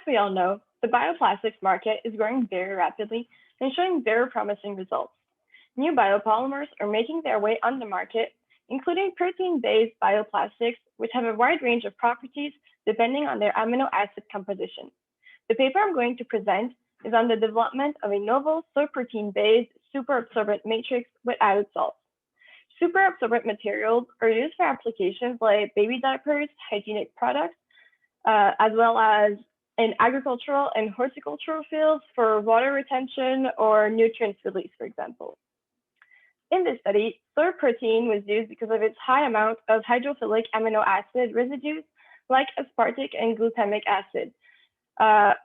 As we all know, the bioplastics market is growing very rapidly and showing very promising results. New biopolymers are making their way on the market, including protein-based bioplastics, which have a wide range of properties depending on their amino acid composition. The paper I'm going to present is on the development of a novel soy protein-based superabsorbent matrix with added salt. Superabsorbent materials are used for applications like baby diapers, hygienic products, as well as in agricultural and horticultural fields for water retention or nutrients release, for example. In this study, soy protein was used because of its high amount of hydrophilic amino acid residues like aspartic and glutamic acid,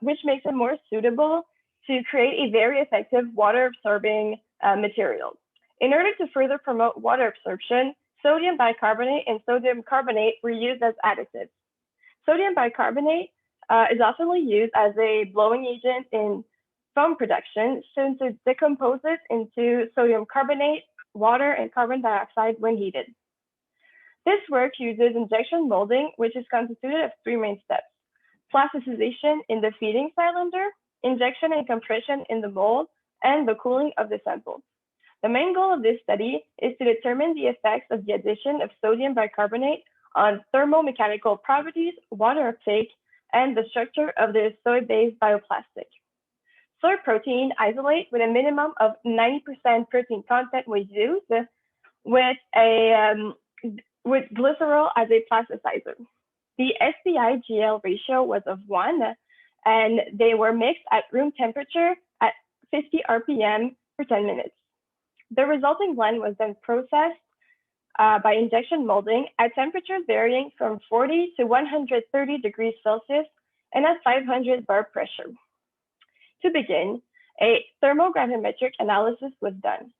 which makes it more suitable to create a very effective water-absorbing material. In order to further promote water absorption, sodium bicarbonate and sodium carbonate were used as additives. Sodium bicarbonate is often used as a blowing agent in foam production since it decomposes into sodium carbonate, water, and carbon dioxide when heated. This work uses injection molding, which is constituted of three main steps: plasticization in the feeding cylinder, injection and compression in the mold, and the cooling of the sample. The main goal of this study is to determine the effects of the addition of sodium bicarbonate on thermomechanical properties, water uptake, and the structure of the soy-based bioplastic. Soy protein isolate with a minimum of 90% protein content was used with glycerol as a plasticizer. The SPI-GL ratio was of 1, and they were mixed at room temperature at 50 RPM for 10 minutes. The resulting blend was then processed by injection molding at temperatures varying from 40 to 130 degrees Celsius and at 500 bar pressure. To begin, a thermogravimetric analysis was done.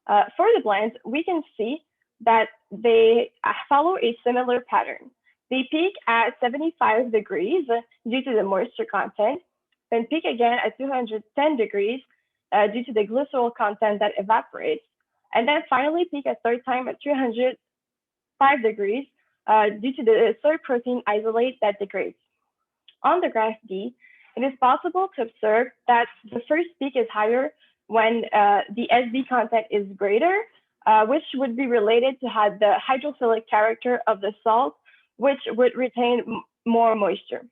For the blends, we can see that they follow a similar pattern. They peak at 75 degrees due to the moisture content, then peak again at 210 degrees due to the glycerol content that evaporates, and then finally peak a third time at 305 degrees due to the soy protein isolate that degrades. On the graph D, it is possible to observe that the first peak is higher when the SB content is greater, which would be related to the hydrophilic character of the salt, which would retain more moisture.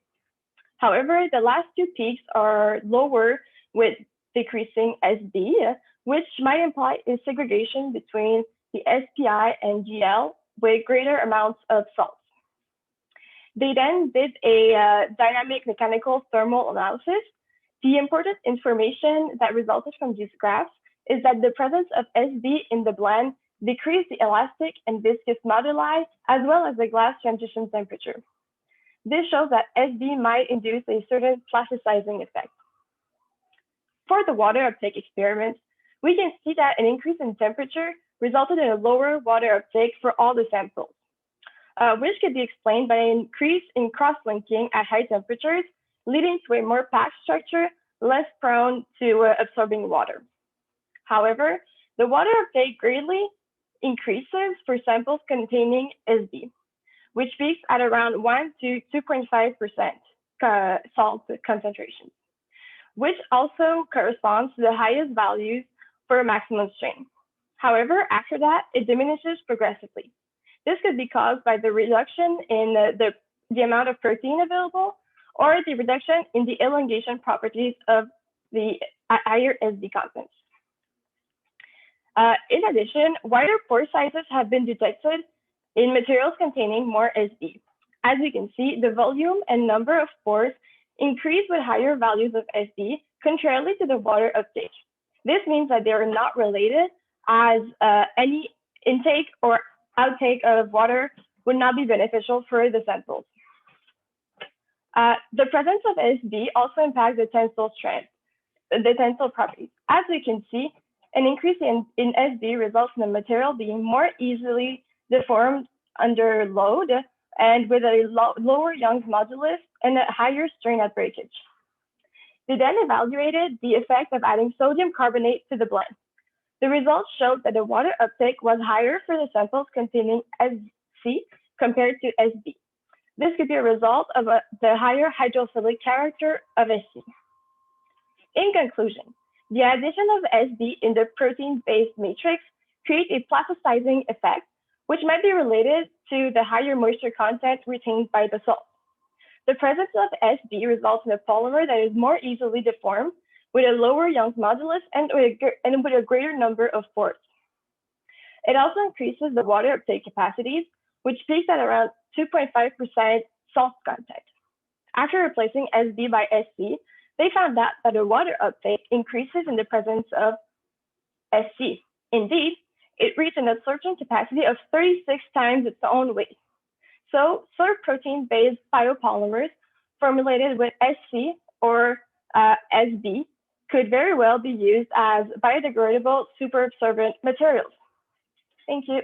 However, the last two peaks are lower with decreasing SB, which might imply a segregation between the SPI and GL with greater amounts of salt. They then did a dynamic mechanical thermal analysis. The important information that resulted from these graphs is that the presence of SB in the blend decreased the elastic and viscous moduli, as well as the glass transition temperature. This shows that SB might induce a certain plasticizing effect. For the water uptake experiments, we can see that an increase in temperature resulted in a lower water uptake for all the samples, which could be explained by an increase in cross-linking at high temperatures, leading to a more packed structure, less prone to absorbing water. However, the water uptake greatly increases for samples containing SB, which peaks at around 1 to 2.5% salt concentration, which also corresponds to the highest values for maximum strain. However, after that, it diminishes progressively. This could be caused by the reduction in the amount of protein available or the reduction in the elongation properties of the higher SB contents. In addition, wider pore sizes have been detected in materials containing more SB. As you can see, the volume and number of pores increase with higher values of SB, contrarily to the water uptake. This means that they are not related, as any intake or outtake of water would not be beneficial for the samples. The presence of SB also impacts the tensile strength, the tensile properties. As we can see, an increase in SB results in the material being more easily deformed under load and with a lower Young's modulus and a higher strain at breakage. They then evaluated the effect of adding sodium carbonate to the blend. The results showed that the water uptake was higher for the samples containing SC compared to SB. This could be a result of the higher hydrophilic character of SC. In conclusion, the addition of SB in the protein-based matrix creates a plasticizing effect, which might be related to the higher moisture content retained by the salt. The presence of SB results in a polymer that is more easily deformed, with a lower Young's modulus and with a greater number of pores. It also increases the water uptake capacities, which peaks at around 2.5% salt content. After replacing SB by SC, they found out that the water uptake increases in the presence of SC. Indeed, it reached an absorption capacity of 36 times its own weight. So, soy protein-based biopolymers formulated with SC or SB could very well be used as biodegradable superabsorbent materials. Thank you.